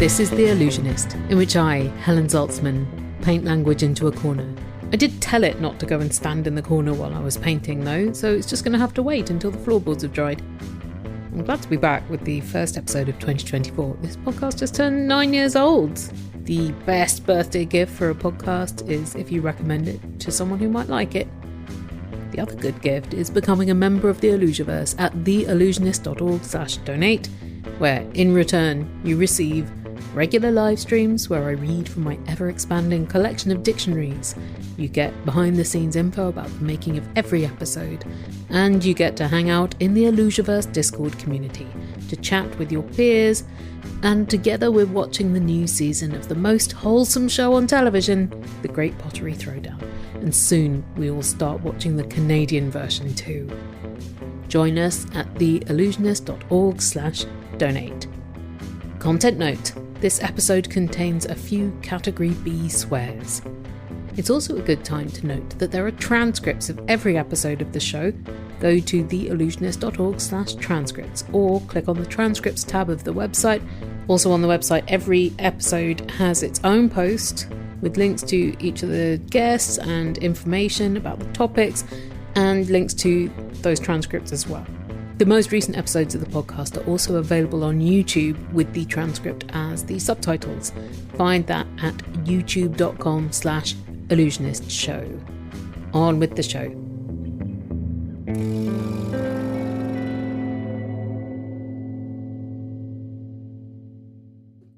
This is The Illusionist, in which I, Helen Zaltzman, paint language into a corner. I did tell it not to go and stand in the corner while I was painting though, so it's just going to have to wait until the floorboards have dried. I'm glad to be back with the first episode of 2024. This podcast just turned 9 years old. The best birthday gift for a podcast is if you recommend it to someone who might like it. The other good gift is becoming a member of the Illusiverse at theillusionist.org/donate, where in return you receive regular live streams where I read from my ever-expanding collection of dictionaries. You get behind-the-scenes info about the making of every episode, and you get to hang out in the Illusiverse Discord community to chat with your peers, and together we're watching the new season of the most wholesome show on television, The Great Pottery Throwdown, and soon we will start watching the Canadian version too. Join us at theillusionist.org/donate. Content note: this episode contains a few Category B swears. It's also a good time to note that there are transcripts of every episode of the show. Go to theillusionist.org/transcripts or click on the transcripts tab of the website. Also on the website, every episode has its own post with links to each of the guests and information about the topics and links to those transcripts as well. The most recent episodes of the podcast are also available on YouTube with the transcript as the subtitles. Find that at youtube.com/illusionistshow. On with the show.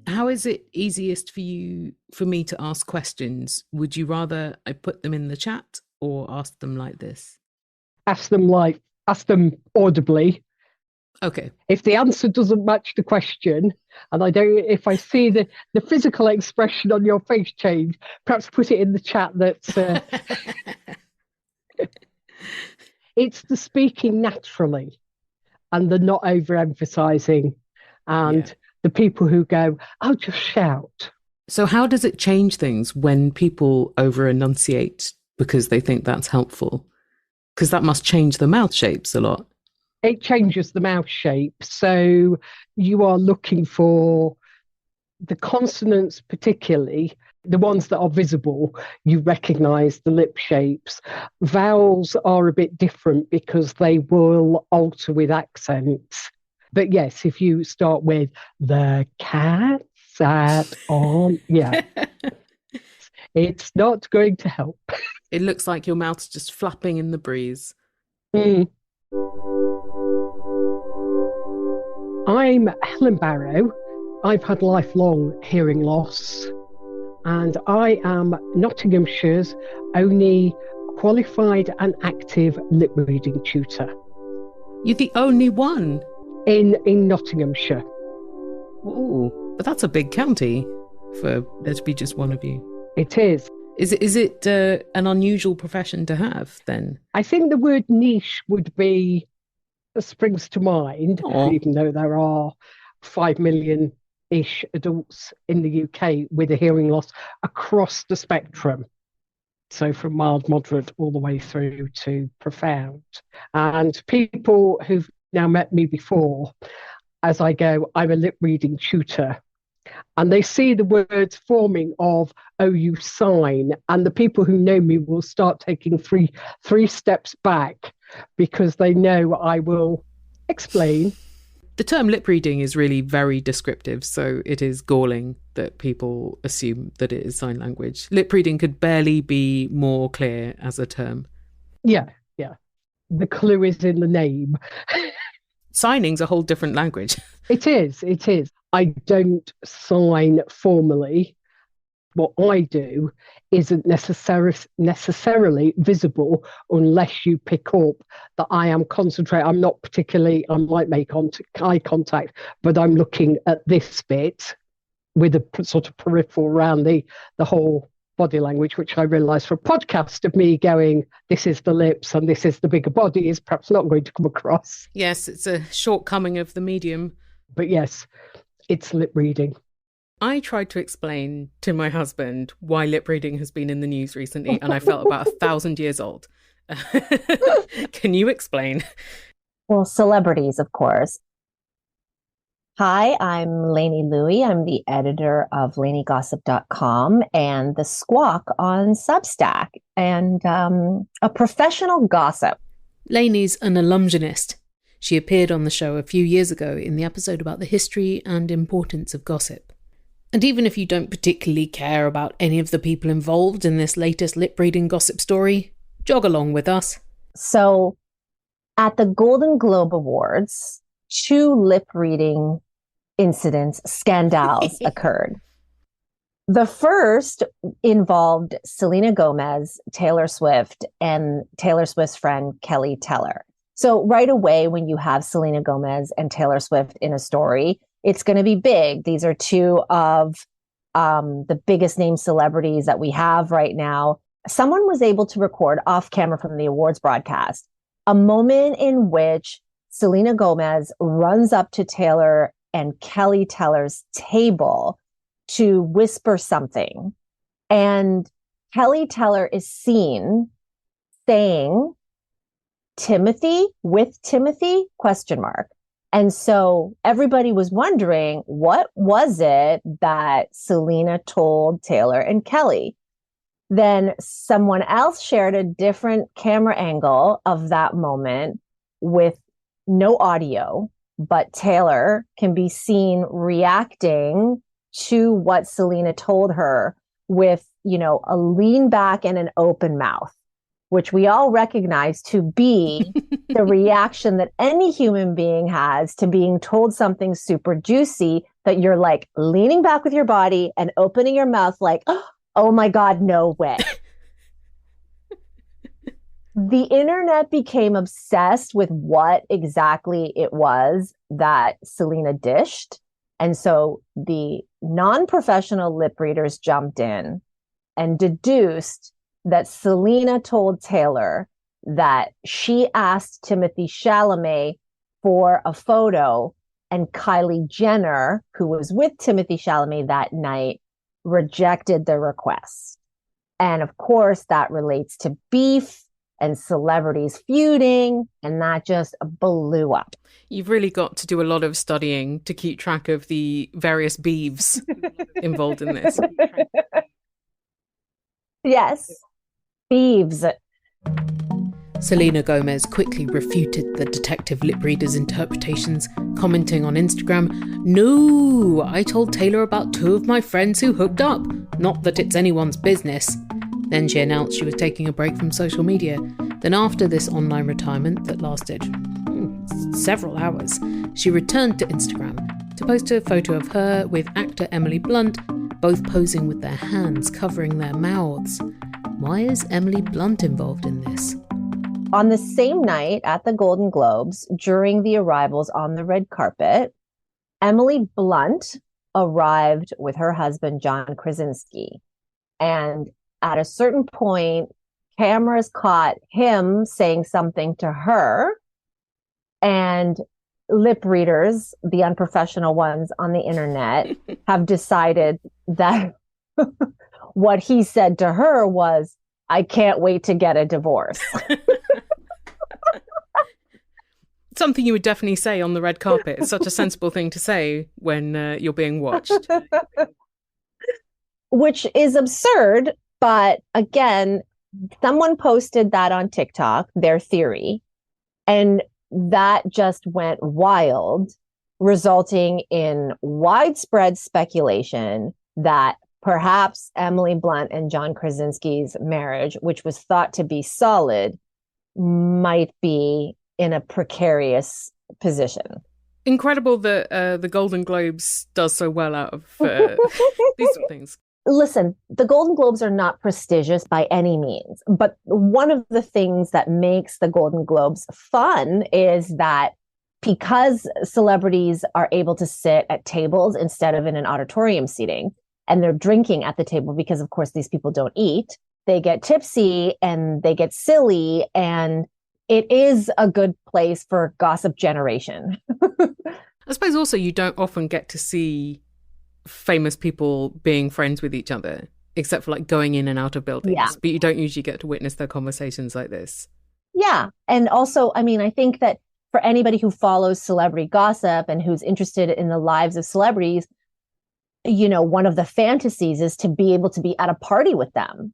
How is it easiest for me to ask questions? Would you rather I put them in the chat or ask them like this? Ask them audibly. Okay. If the answer doesn't match the question, and if I see the physical expression on your face change, perhaps put it in the chat that it's the speaking naturally and the not overemphasizing and the people who go, I'll just shout. So how does it change things when people over enunciate because they think that's helpful? Because that must change the mouth shapes a lot. It changes the mouth shape. So you are looking for the consonants, particularly the ones that are visible. You recognize the lip shapes. Vowels are a bit different because they will alter with accents. But yes, if you start with the cat sat on, it's not going to help. It looks like your mouth's just flapping in the breeze. I'm Helen Barrow. I've had lifelong hearing loss, and I am Nottinghamshire's only qualified and active lip reading tutor. You're the only one? In Nottinghamshire. Oh, but that's a big county for there to be just one of you. It is. Is it an unusual profession to have then? I think the word niche would be springs to mind, even though there are 5 million-ish adults in the UK with a hearing loss across the spectrum. So from mild, moderate, all the way through to profound. And people who've now met me before, as I go, I'm a lip reading tutor. And they see the words forming of, oh, you sign. And the people who know me will start taking three steps back because they know I will explain. The term lip reading is really very descriptive, so it is galling that people assume that it is sign language. Lip reading could barely be more clear as a term. Yeah. The clue is in the name. Signing's a whole different language. It is. I don't sign formally. What I do isn't necessarily visible unless you pick up that I am concentrating. I'm not particularly, I might make eye contact, but I'm looking at this bit with a sort of peripheral around the whole body language, which I realise for a podcast of me going, this is the lips and this is the bigger body, is perhaps not going to come across. Yes, it's a shortcoming of the medium. But yes, it's lip reading. I tried to explain to my husband why lip reading has been in the news recently, and I felt about 1,000 years old. Can you explain? Well, celebrities, of course. Hi, I'm Lainey Louie. I'm the editor of LaineyGossip.com and The Squawk on Substack, and a professional gossip. Lainey's an alumnist. She appeared on the show a few years ago in the episode about the history and importance of gossip. And even if you don't particularly care about any of the people involved in this latest lip-reading gossip story, jog along with us. So, at the Golden Globe Awards, 2 lip-reading scandals occurred. The first involved Selena Gomez, Taylor Swift, and Taylor Swift's friend Kelly Teller. So right away, when you have Selena Gomez and Taylor Swift in a story, it's going to be big. These are 2 of the biggest name celebrities that we have right now. Someone was able to record off camera from the awards broadcast a moment in which Selena Gomez runs up to Taylor and Kelly Teller's table to whisper something. And Kelly Teller is seen saying Timothy with Timothy ? And so everybody was wondering, what was it that Selena told Taylor and Kelly? Then someone else shared a different camera angle of that moment with no audio, but Taylor can be seen reacting to what Selena told her with, a lean back and an open mouth, which we all recognize to be the reaction that any human being has to being told something super juicy, that you're like leaning back with your body and opening your mouth like, oh my God, no way. The internet became obsessed with what exactly it was that Selena dished. And so the non-professional lip readers jumped in and deduced that Selena told Taylor that she asked Timothée Chalamet for a photo, and Kylie Jenner, who was with Timothée Chalamet that night, rejected the request. And of course, that relates to beef and celebrities feuding, and that just blew up. You've really got to do a lot of studying to keep track of the various beeves involved in this. Yes, beeves. Selena Gomez quickly refuted the detective lip reader's interpretations, commenting on Instagram, "No, I told Taylor about 2 of my friends who hooked up. Not that it's anyone's business." Then she announced she was taking a break from social media. Then after this online retirement that lasted several hours, she returned to Instagram to post a photo of her with actor Emily Blunt, both posing with their hands covering their mouths. Why is Emily Blunt involved in this? On the same night at the Golden Globes, during the arrivals on the red carpet, Emily Blunt arrived with her husband, John Krasinski. And at a certain point, cameras caught him saying something to her, and lip readers, the unprofessional ones on the internet, have decided that what he said to her was, "I can't wait to get a divorce." Something you would definitely say on the red carpet. It's such a sensible thing to say when you're being watched. Which is absurd. But again, someone posted that on TikTok, their theory, and that just went wild, resulting in widespread speculation that perhaps Emily Blunt and John Krasinski's marriage, which was thought to be solid, might be in a precarious position. Incredible that the Golden Globes does so well out of these sort of things. Listen, the Golden Globes are not prestigious by any means, but one of the things that makes the Golden Globes fun is that because celebrities are able to sit at tables instead of in an auditorium seating, and they're drinking at the table because, of course, these people don't eat, they get tipsy and they get silly, and it is a good place for gossip generation. I suppose also you don't often get to see famous people being friends with each other, except for like going in and out of buildings. Yeah. But you don't usually get to witness their conversations like this. Yeah. And also, I mean, I think that for anybody who follows celebrity gossip and who's interested in the lives of celebrities, you know, one of the fantasies is to be able to be at a party with them.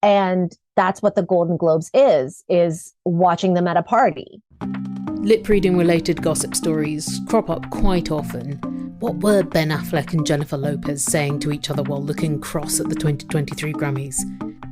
And that's what the Golden Globes is watching them at a party. Lip reading related gossip stories crop up quite often. What were Ben Affleck and Jennifer Lopez saying to each other while looking cross at the 2023 Grammys?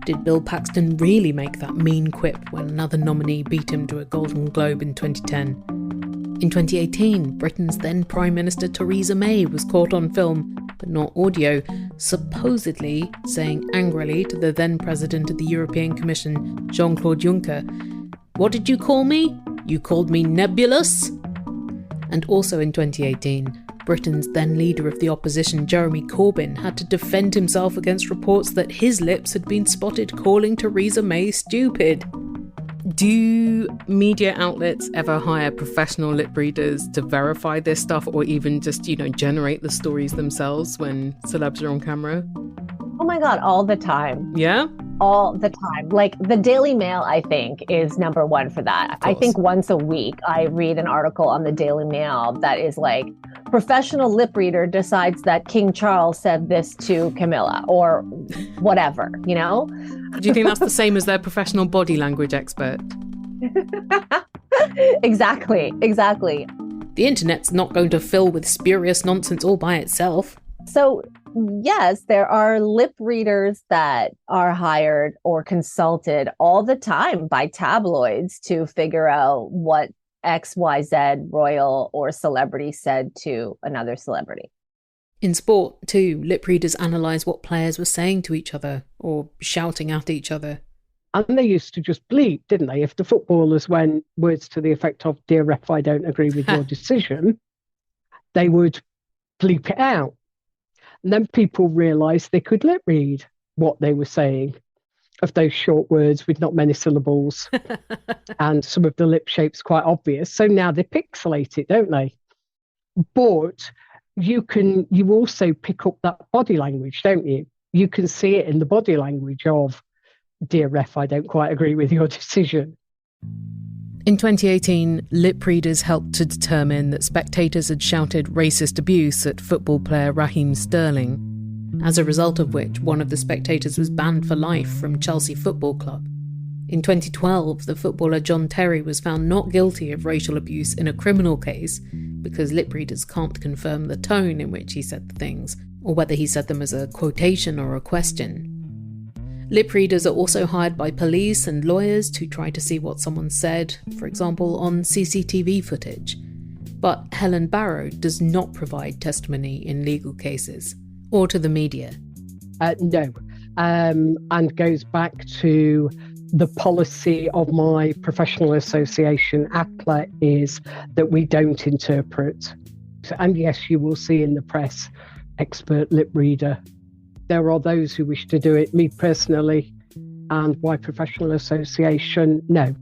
Did Bill Paxton really make that mean quip when another nominee beat him to a Golden Globe in 2010? In 2018, Britain's then Prime Minister Theresa May was caught on film, but not audio, supposedly saying angrily to the then President of the European Commission, Jean-Claude Juncker, "What did you call me? You called me nebulous?" And also in 2018, Britain's then leader of the opposition, Jeremy Corbyn, had to defend himself against reports that his lips had been spotted calling Theresa May stupid. Do media outlets ever hire professional lip readers to verify this stuff, or even just, generate the stories themselves when celebs are on camera? Oh my God, all the time. Yeah? All the time. Like the Daily Mail, I think, is number one for that. I think once a week I read an article on the Daily Mail that is like, professional lip reader decides that King Charles said this to Camilla, or whatever, you know? Do you think that's the same as their professional body language expert? Exactly. The internet's not going to fill with spurious nonsense all by itself. So, yes, there are lip readers that are hired or consulted all the time by tabloids to figure out what XYZ royal or celebrity said to another celebrity. In sport, too, lip readers analyse what players were saying to each other or shouting at each other. And they used to just bleep, didn't they? If the footballers went words to the effect of, "Dear ref, I don't agree with your decision," they would bleep it out. And then people realised they could lip read what they were saying of those short words with not many syllables and some of the lip shapes quite obvious. So now they pixelate it, don't they? But you also pick up that body language, don't you? You can see it in the body language of, "Dear ref, I don't quite agree with your decision." In 2018, lip readers helped to determine that spectators had shouted racist abuse at football player Raheem Sterling, as a result of which one of the spectators was banned for life from Chelsea Football Club. In 2012, the footballer John Terry was found not guilty of racial abuse in a criminal case because lip readers can't confirm the tone in which he said the things, or whether he said them as a quotation or a question. Lip readers are also hired by police and lawyers to try to see what someone said, for example, on CCTV footage. But Helen Barrow does not provide testimony in legal cases, or to the media. No, and goes back to the policy of my professional association, APLA, is that we don't interpret. And yes, you will see in the press, expert lip reader. There are those who wish to do it. Me personally, and my professional association, no.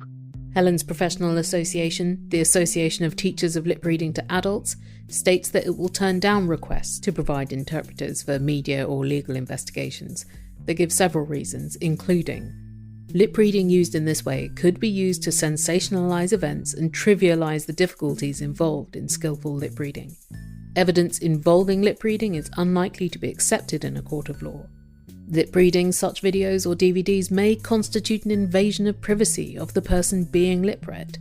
Helen's professional association, the Association of Teachers of Lip Reading to Adults, states that it will turn down requests to provide interpreters for media or legal investigations. They give several reasons, including lip reading used in this way could be used to sensationalise events and trivialise the difficulties involved in skillful lip reading. Evidence involving lip reading is unlikely to be accepted in a court of law. Lip reading such videos or DVDs may constitute an invasion of privacy of the person being lip read.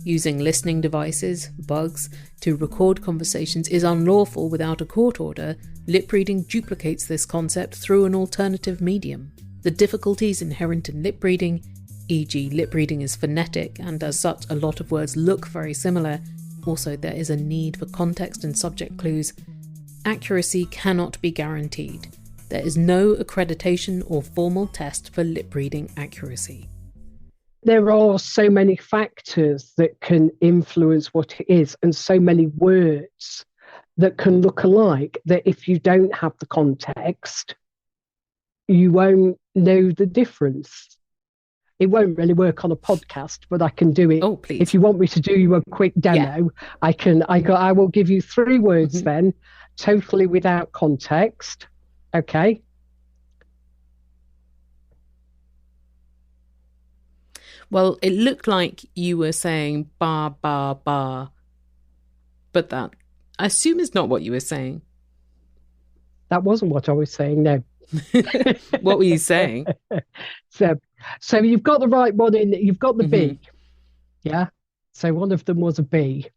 Using listening devices, bugs, to record conversations is unlawful without a court order. Lip reading duplicates this concept through an alternative medium. The difficulties inherent in lip reading, e.g. lip reading is phonetic and as such a lot of words look very similar. Also, there is a need for context and subject clues. Accuracy cannot be guaranteed. There is no accreditation or formal test for lip reading accuracy. There are so many factors that can influence what it is, and so many words that can look alike, that if you don't have the context, you won't know the difference. It won't really work on a podcast, but I can do it. Oh, please. If you want me to do you a quick demo, yeah. I will give you 3 words then, totally without context. Okay. Well, it looked like you were saying bar, bar, bar, but that, I assume, is not what you were saying. That wasn't what I was saying, no. What were you saying? So you've got the right one in, you've got the Mm-hmm. B. Yeah. So one of them was a B.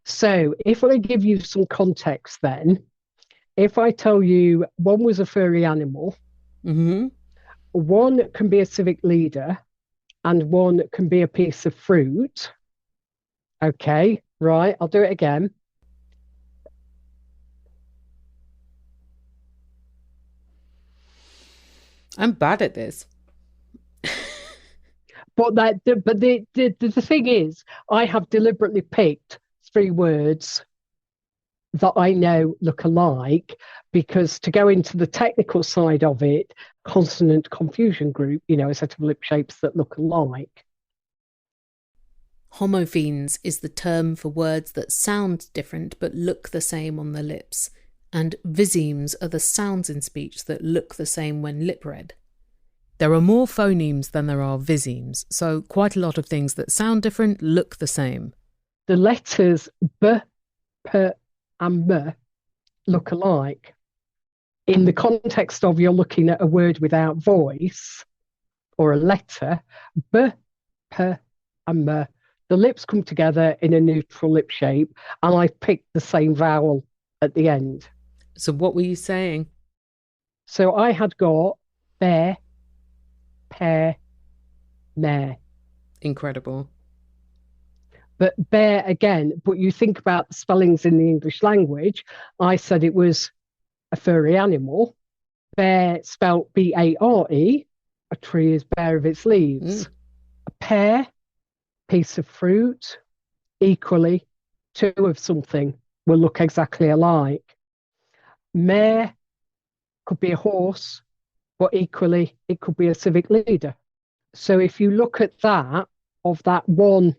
So if I give you some context then, if I tell you one was a furry animal, Mm-hmm. one can be a civic leader, and one can be a piece of fruit. Okay, right, I'll do it again. I'm bad at this. But the thing is, I have deliberately picked three words that I know look alike, because to go into the technical side of it, consonant confusion group, a set of lip shapes that look alike. Homophones is the term for words that sound different but look the same on the lips, and visemes are the sounds in speech that look the same when lip read. There are more phonemes than there are visemes, so quite a lot of things that sound different look the same. The letters B, P, and M look alike. In the context of you're looking at a word without voice or a letter, B, P, and M, the lips come together in a neutral lip shape, and I picked the same vowel at the end. So what were you saying? So I had got bear, pear, mare. Incredible. But bear again, but you think about the spellings in the English language, I said it was a furry animal. Bear spelt B-A-R-E, a tree is bare of its leaves. A pear, piece of fruit, equally, two of something will look exactly alike. Mare could be a horse, but equally it could be a civic leader. So if you look at that, of that one,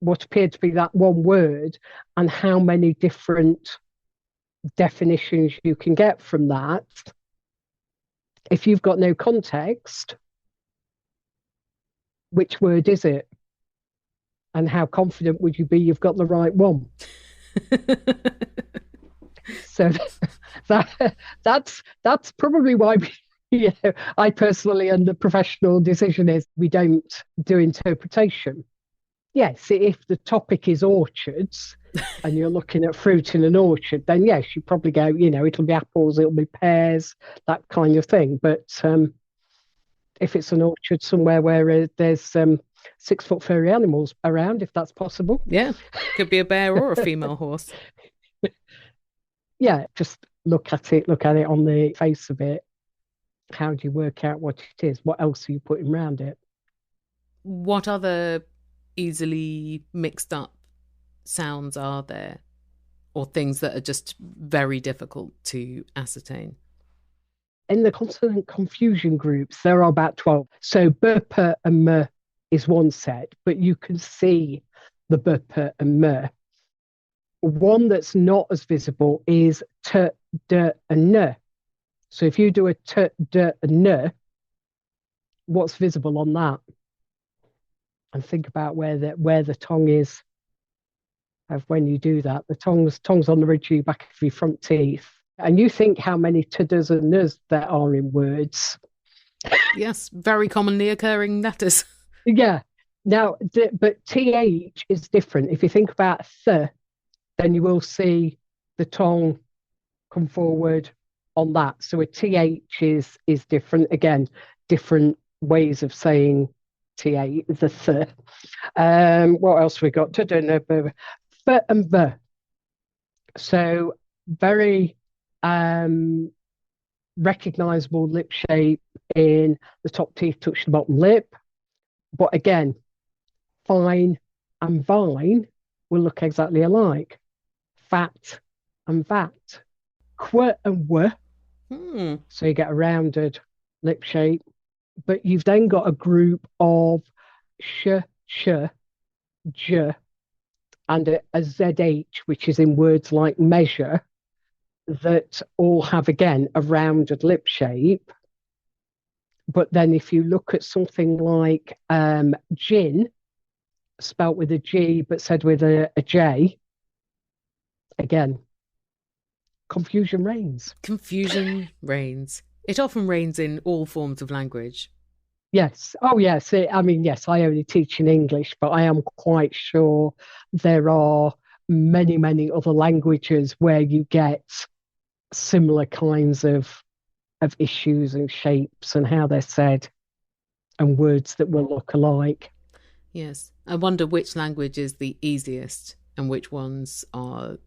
what appeared to be that one word, and how many different definitions you can get from that, if you've got no context, which word is it? And how confident would you be you've got the right one? So that's probably why I personally, and the professional decision is, we don't do interpretation. Yes, if the topic is orchards and you're looking at fruit in an orchard, then yes, you probably go, it'll be apples, it'll be pears, that kind of thing. But if it's an orchard somewhere where there's 6 foot furry animals around, if that's possible. Yeah, could be a bear or a female horse. Yeah, just look at it on the face of it. How do you work out what it is? What else are you putting around it? What other easily mixed up sounds are there, or things that are just very difficult to ascertain? In the consonant confusion groups, there are about 12. So B, P, and M is one set, but you can see the B, P, and M. One that's not as visible is T, D, and N. So if you do a T, D, and N, what's visible on that? And think about where the tongue is of when you do that. The tongue's on the ridge of your back of your front teeth. And you think how many t's and n's there are in words. Yes, very commonly occurring letters. Yeah. Now, but th is different. If you think about th, then you will see the tongue come forward on that. So a th is different. Again, different ways of saying th, the th. What else we got? F and b. So very recognizable lip shape in the top teeth touch the bottom lip. But again, fine and vine will look exactly alike. Fat and vat. Qu and w. So you get a rounded lip shape. But you've then got a group of sh, j, and a zh, which is in words like measure, that all have, again, a rounded lip shape. But then if you look at something like gin, spelt with a G but said with a J, again, confusion reigns. Confusion reigns. It often reigns in all forms of language. Yes. Oh, yes. Yes, I only teach in English, but I am quite sure there are many, many other languages where you get similar kinds of issues and shapes and how they're said and words that will look alike. Yes. I wonder which language is the easiest and which ones are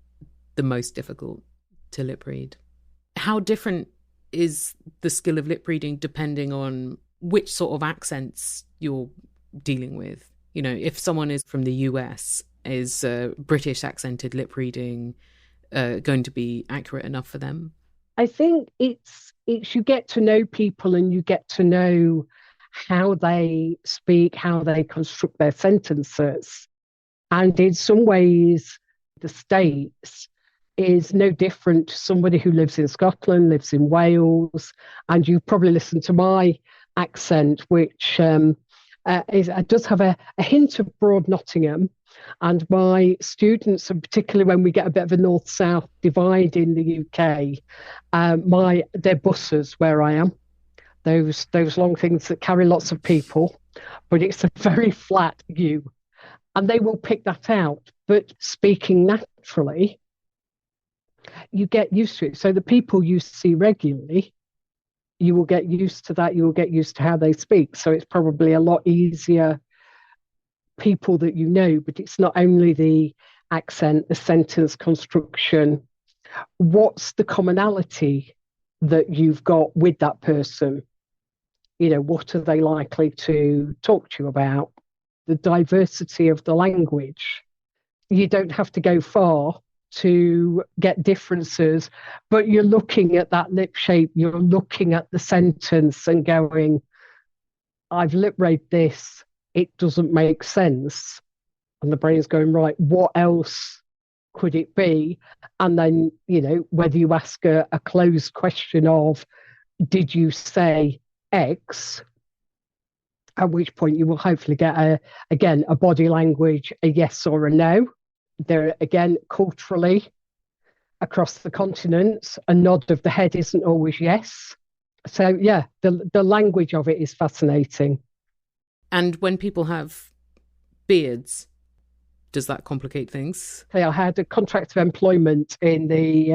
the most difficult to lip read. How different is the skill of lip reading depending on which sort of accents you're dealing with? You know, if someone is from the US, is British accented lip reading going to be accurate enough for them? I think it's you get to know people and you get to know how they speak, how they construct their sentences. And in some ways, the States is no different to somebody who lives in Scotland, lives in Wales, and you probably listen to my accent, which does have a hint of broad Nottingham. And my students, and particularly when we get a bit of a north-south divide in the UK, they're buses where I am. Those long things that carry lots of people, but it's a very flat U, and they will pick that out. But speaking naturally, you get used to it. So the people you see regularly, you will get used to that. You will get used to how they speak. So it's probably a lot easier people that you know, but it's not only the accent, the sentence construction. What's the commonality that you've got with that person? You know, what are they likely to talk to you about? The diversity of the language. You don't have to go far to get differences, but you're looking at that lip shape, you're looking at the sentence and going, I've lip read this, it doesn't make sense. And the brain's going, right, what else could it be? And then, you know, whether you ask a closed question of, did you say X? At which point you will hopefully get a body language, a yes or a no. There again, culturally, across the continents, a nod of the head isn't always yes. So yeah, the language of it is fascinating. And when people have beards, does that complicate things? I had a contract of employment in the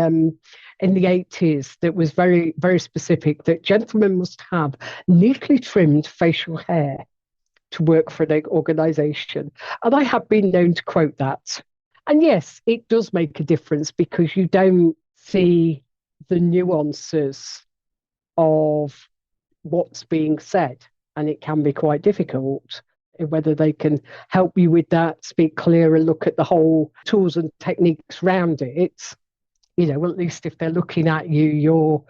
80s that was very, very specific, that gentlemen must have neatly trimmed facial hair to work for an organisation. And I have been known to quote that. And yes, it does make a difference because you don't see the nuances of what's being said, and it can be quite difficult. Whether they can help you with that, speak clear and look at the whole tools and techniques around it. You know, at least if they're looking at you,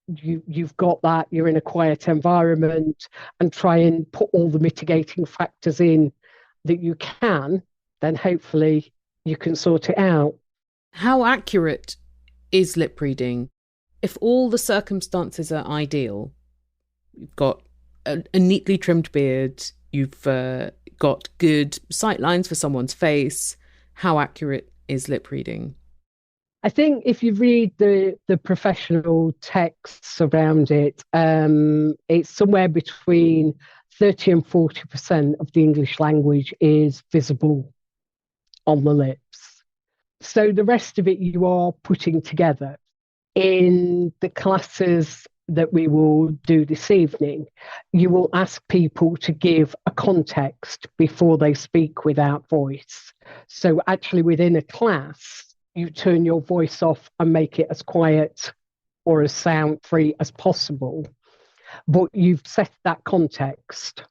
you've got that, you're in a quiet environment, and try and put all the mitigating factors in that you can, then hopefully you can sort it out. How accurate is lip reading? If all the circumstances are ideal, you've got a neatly trimmed beard, you've got good sight lines for someone's face, how accurate is lip reading? I think if you read the professional texts around it, it's somewhere between 30 and 40% of the English language is visible on the lips. So the rest of it you are putting together. In the classes that we will do this evening, you will ask people to give a context before they speak without voice. So actually within a class, you turn your voice off and make it as quiet or as sound free as possible, but you've set that context.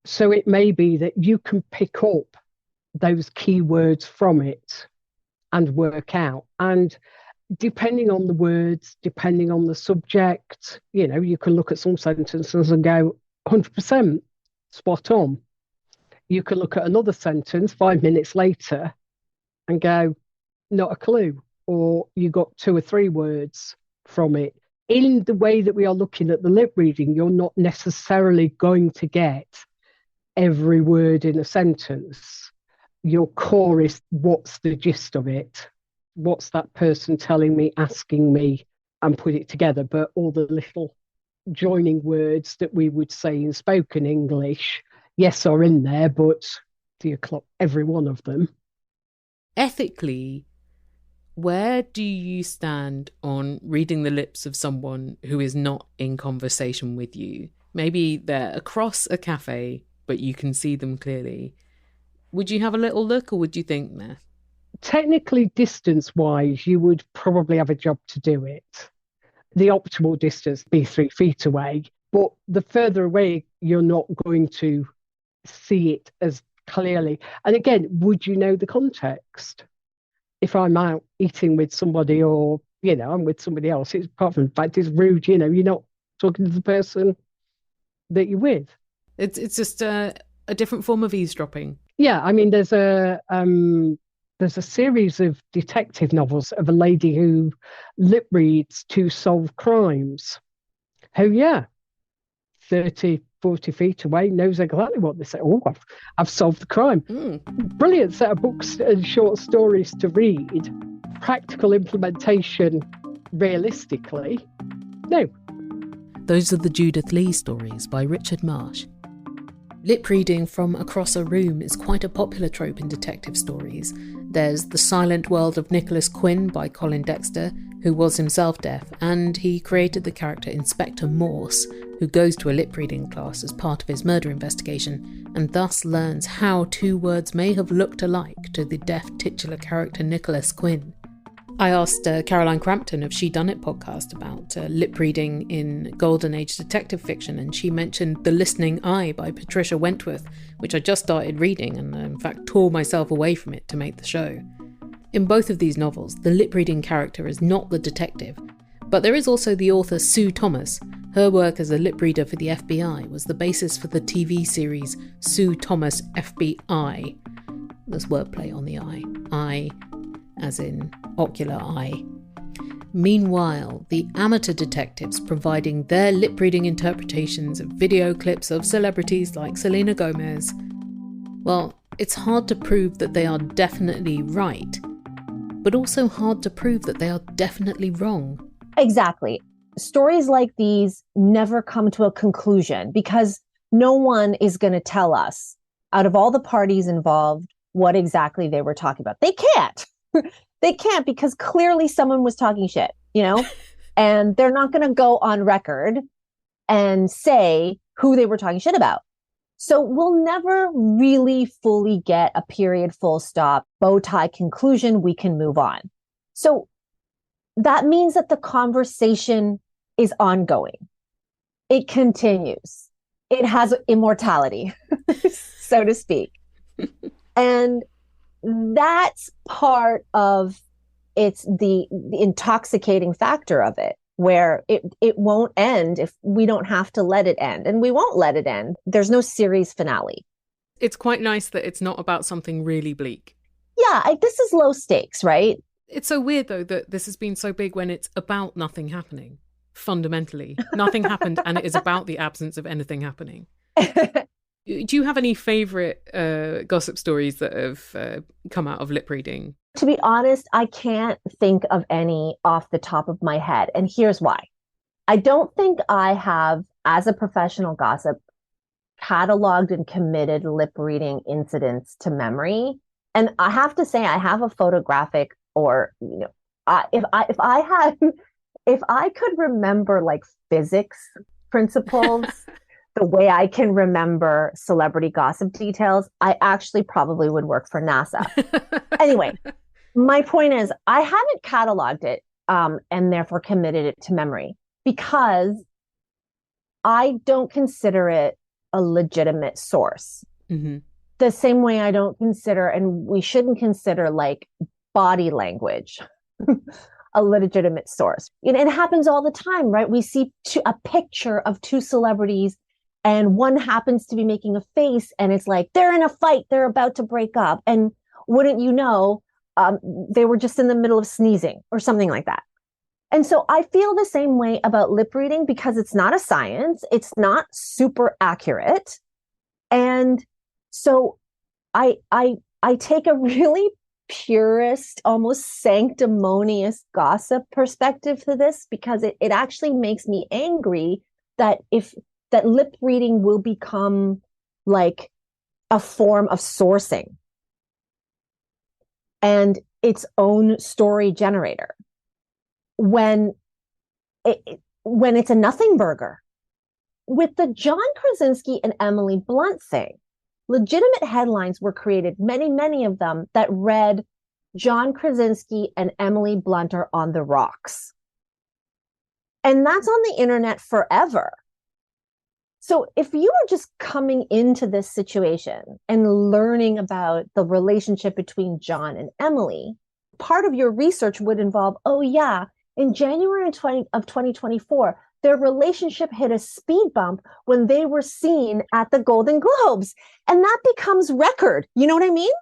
So it may be that you can pick up those keywords from it and work out. And depending on the words, depending on the subject, you know, you can look at some sentences and go 100% spot on. You can look at another sentence 5 minutes later and go, not a clue. Or you got 2 or 3 words from it. in the way that we are looking at the lip reading, you're not necessarily going to get every word in a sentence. Your core is what's the gist of it? What's that person telling me, asking me, and put it together. But all the little joining words that we would say in spoken English, yes, are in there, but do you clock every one of them? Ethically, where do you stand on reading the lips of someone who is not in conversation with you? Maybe they're across a cafe, but you can see them clearly. Would you have a little look, or would you think, nah? Technically, distance-wise, you would probably have a job to do it. The optimal distance be 3 feet away, but the further away, you're not going to see it as clearly. And again, would you know the context? If I'm out eating with somebody, or I'm with somebody else, it's apart from the fact it's rude. You're not talking to the person that you're with. It's just a different form of eavesdropping. Yeah, I mean, there's a series of detective novels of a lady who lip reads to solve crimes. Oh yeah, 30, 40 feet away, knows exactly what they say. Oh, I've solved the crime. Brilliant set of books and short stories to read. Practical implementation, realistically, no. Those are the Judith Lee stories by Richard Marsh. Lip reading from across a room is quite a popular trope in detective stories. There's The Silent World of Nicholas Quinn by Colin Dexter, who was himself deaf, and he created the character Inspector Morse, who goes to a lip reading class as part of his murder investigation, and thus learns how 2 words may have looked alike to the deaf titular character Nicholas Quinn. I asked Caroline Crampton of She Done It podcast about lip reading in Golden Age detective fiction, and she mentioned The Listening Eye by Patricia Wentworth, which I just started reading and in fact tore myself away from it to make the show. In both of these novels, the lip reading character is not the detective, but there is also the author Sue Thomas. Her work as a lip reader for the FBI was the basis for the TV series Sue Thomas FBI. There's wordplay on the I as in ocular eye. Meanwhile, the amateur detectives providing their lip-reading interpretations of video clips of celebrities like Selena Gomez, well, it's hard to prove that they are definitely right, but also hard to prove that they are definitely wrong. Exactly. Stories like these never come to a conclusion because no one is going to tell us, out of all the parties involved, what exactly they were talking about. They can't. They can't, because clearly someone was talking shit, and they're not going to go on record and say who they were talking shit about. So we'll never really fully get a period, full stop, bow tie conclusion. We can move on. So that means that the conversation is ongoing. It continues. It has immortality, so to speak. And that's part of the intoxicating factor of it, where it won't end if we don't have to let it end, and we won't let it end. There's no series finale. It's quite nice that it's not about something really bleak. Yeah, this is low stakes, right? It's so weird though that this has been so big when it's about nothing happening. Fundamentally, nothing happened, and it is about the absence of anything happening. Do you have any favourite gossip stories that have come out of lip reading? To be honest, I can't think of any off the top of my head. And here's why. I don't think I have, as a professional gossip, cataloged and committed lip reading incidents to memory. And I have to say, I have a photographic, or, if I could remember like physics principles, the way I can remember celebrity gossip details, I actually probably would work for NASA. Anyway, my point is, I haven't cataloged it and therefore committed it to memory because I don't consider it a legitimate source. Mm-hmm. The same way I don't consider, and we shouldn't consider, like body language a legitimate source. It happens all the time, right? We see a picture of 2 celebrities, and one happens to be making a face, and it's like, they're in a fight, they're about to break up. And wouldn't you know, they were just in the middle of sneezing or something like that. And so I feel the same way about lip reading because it's not a science. It's not super accurate. And so I take a really purist, almost sanctimonious gossip perspective to this because it actually makes me angry that that lip reading will become like a form of sourcing and its own story generator when it's a nothing burger. With the John Krasinski and Emily Blunt thing, legitimate headlines were created, many of them, that read, John Krasinski and Emily Blunt are on the rocks. And that's on the internet forever. So if you are just coming into this situation and learning about the relationship between John and Emily, part of your research would involve, oh yeah, in January of 2024, their relationship hit a speed bump when they were seen at the Golden Globes. And that becomes record. You know what I mean?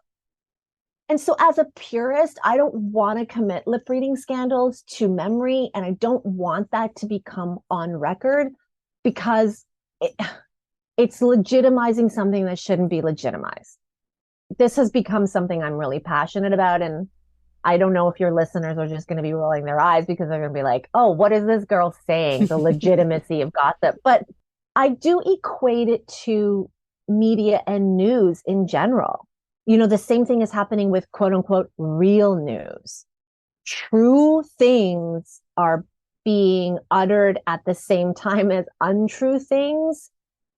And so as a purist, I don't want to commit lip reading scandals to memory. And I don't want that to become on record because it's legitimizing something that shouldn't be legitimized. This has become something I'm really passionate about. And I don't know if your listeners are just going to be rolling their eyes because they're going to be like, oh, what is this girl saying? The legitimacy of gossip. But I do equate it to media and news in general. You know, the same thing is happening with quote unquote real news. True things are being uttered at the same time as untrue things.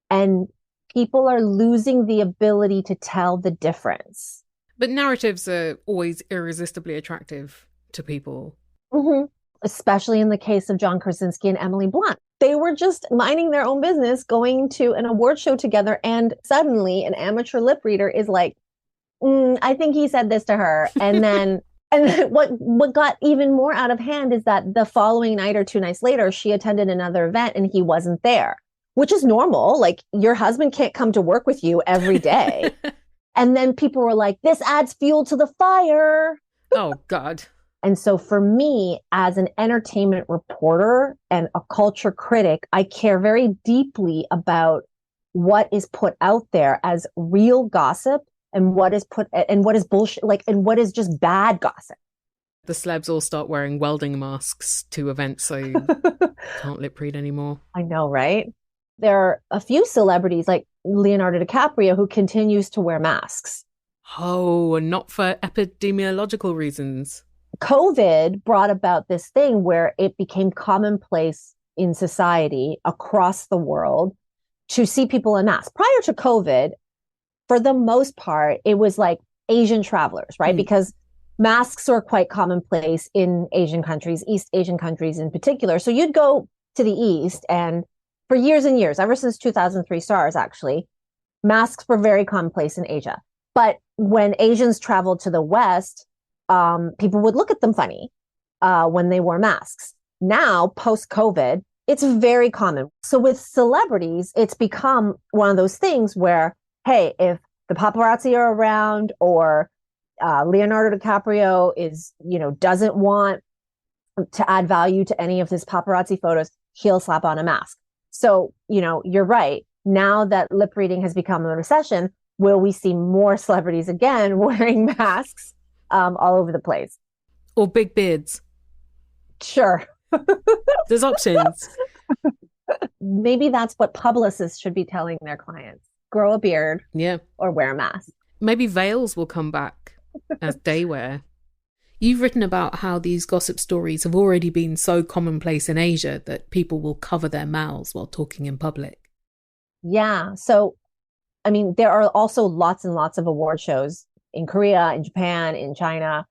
And people are losing the ability to tell the difference. But narratives are always irresistibly attractive to people. Mm-hmm. Especially in the case of John Krasinski and Emily Blunt. They were just minding their own business, going to an award show together, and suddenly an amateur lip reader is like, I think he said this to her. And then what got even more out of hand is that the following night or 2 nights later, she attended another event and he wasn't there, which is normal. Like, your husband can't come to work with you every day. And then people were like, this adds fuel to the fire. Oh, God. And so for me, as an entertainment reporter and a culture critic, I care very deeply about what is put out there as real gossip and what is bullshit, and what is just bad gossip. The celebs all start wearing welding masks to events, so you can't lip read anymore. I know, right? There are a few celebrities like Leonardo DiCaprio who continues to wear masks. Oh, and not for epidemiological reasons. COVID brought about this thing where it became commonplace in society across the world to see people in masks. Prior to COVID, for the most part, it was like Asian travelers, right? Because masks are quite commonplace in Asian countries, East Asian countries in particular. So you'd go to the East, and for years and years, ever since 2003 SARS, actually, masks were very commonplace in Asia. But when Asians traveled to the West, people would look at them funny when they wore masks. Now, post-COVID, it's very common. So with celebrities, it's become one of those things where, hey, if the paparazzi are around or Leonardo DiCaprio doesn't want to add value to any of his paparazzi photos, he'll slap on a mask. So, you're right. Now that lip reading has become a recession, will we see more celebrities again wearing masks all over the place? Or big beards? Sure. There's options. Maybe that's what publicists should be telling their clients. Grow a beard. Yeah. Or wear a mask. Maybe veils will come back as day wear. You've written about how these gossip stories have already been so commonplace in Asia that people will cover their mouths while talking in public. Yeah. So, I mean, there are also lots and lots of award shows in Korea, in Japan, in China.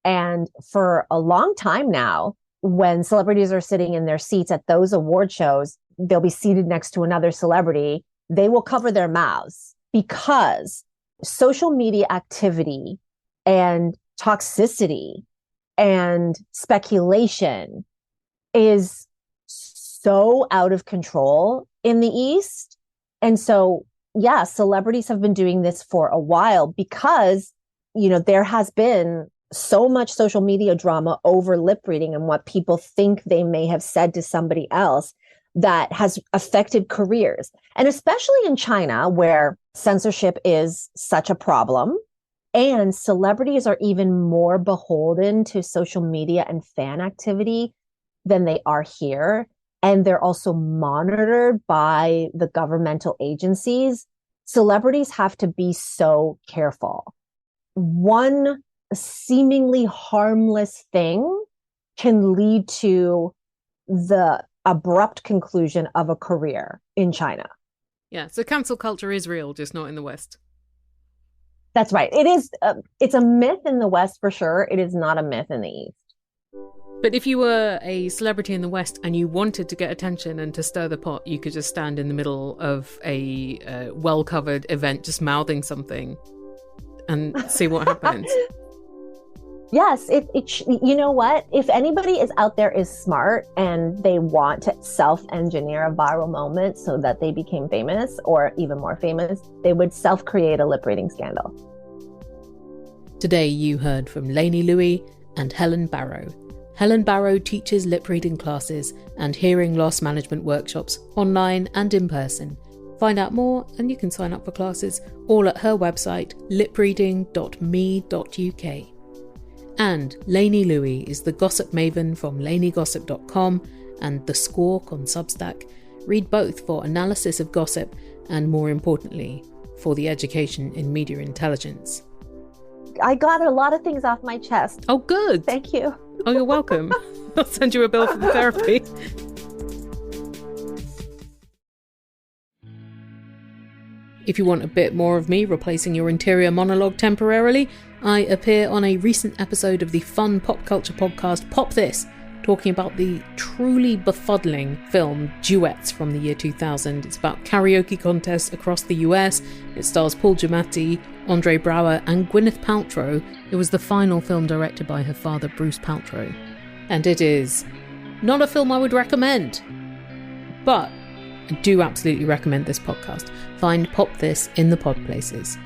And for a long time now, when celebrities are sitting in their seats at those award shows, they'll be seated next to another celebrity. They will cover their mouths because social media activity and toxicity and speculation is so out of control in the East. And so, yeah, celebrities have been doing this for a while because, there has been so much social media drama over lip reading and what people think they may have said to somebody else that has affected careers. And especially in China, where censorship is such a problem, and celebrities are even more beholden to social media and fan activity than they are here. And they're also monitored by the governmental agencies. Celebrities have to be so careful. One seemingly harmless thing can lead to the abrupt conclusion of a career in China. Yeah, so cancel culture is real, just not in the West. That's right. It is. It's a myth in the West for sure. It is not a myth in the East. But if you were a celebrity in the West and you wanted to get attention and to stir the pot, you could just stand in the middle of a well-covered event just mouthing something and see what happens. Yes, you know what? If anybody is out there is smart and they want to self-engineer a viral moment so that they became famous or even more famous, they would self-create a lip-reading scandal. Today you heard from Lainey Lui and Helen Barrow. Helen Barrow teaches lip-reading classes and hearing loss management workshops online and in person. Find out more and you can sign up for classes all at her website lipreading.me.uk. And Lainey Lui is the gossip maven from laineygossip.com and The Squawk on Substack. Read both for analysis of gossip and, more importantly, for the education in media intelligence. I got a lot of things off my chest. Oh, good. Thank you. Oh, you're welcome. I'll send you a bill for the therapy. If you want a bit more of me replacing your interior monologue temporarily, I appear on a recent episode of the fun pop culture podcast Pop This, talking about the truly befuddling film Duets from the year 2000. It's about karaoke contests across the US. It stars Paul Giamatti, Andre Braugher and Gwyneth Paltrow. It was the final film directed by her father, Bruce Paltrow. And it is not a film I would recommend, but I do absolutely recommend this podcast. Find Pop This in the pod places.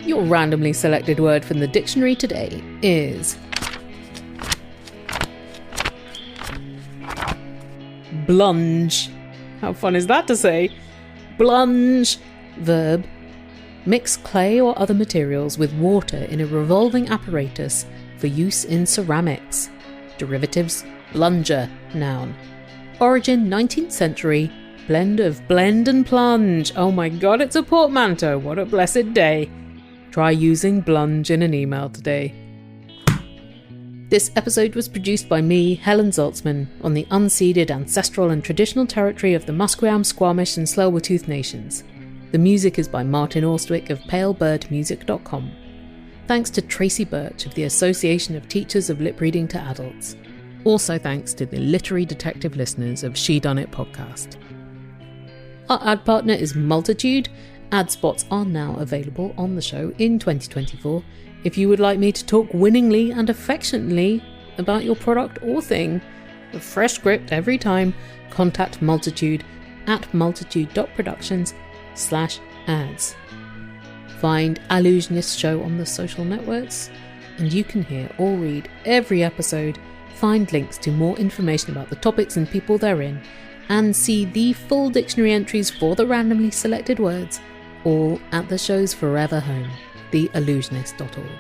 Your randomly selected word from the dictionary today is blunge. How fun is that to say? Blunge. Verb. Mix clay or other materials with water in a revolving apparatus for use in ceramics. Derivatives. Blunger. Noun. Origin 19th century. Blend of blend and plunge. Oh my god, it's a portmanteau. What a blessed day. Try using blunge in an email today. This episode was produced by me, Helen Zaltzman, on the unceded ancestral and traditional territory of the Musqueam, Squamish and Tsleil-Waututh nations. The music is by Martin Orstwick of palebirdmusic.com. Thanks to Tracy Birch of the Association of Teachers of Lip Reading to Adults. Also thanks to the literary detective listeners of She Done It podcast. Our ad partner is Multitude. Ad spots are now available on the show in 2024. If you would like me to talk winningly and affectionately about your product or thing, a fresh script every time, contact Multitude at multitude.productions/ads. Find Allusionist Show on the social networks, and you can hear or read every episode, find links to more information about the topics and people therein, and see the full dictionary entries for the randomly selected words, all at the show's forever home, theallusionist.org.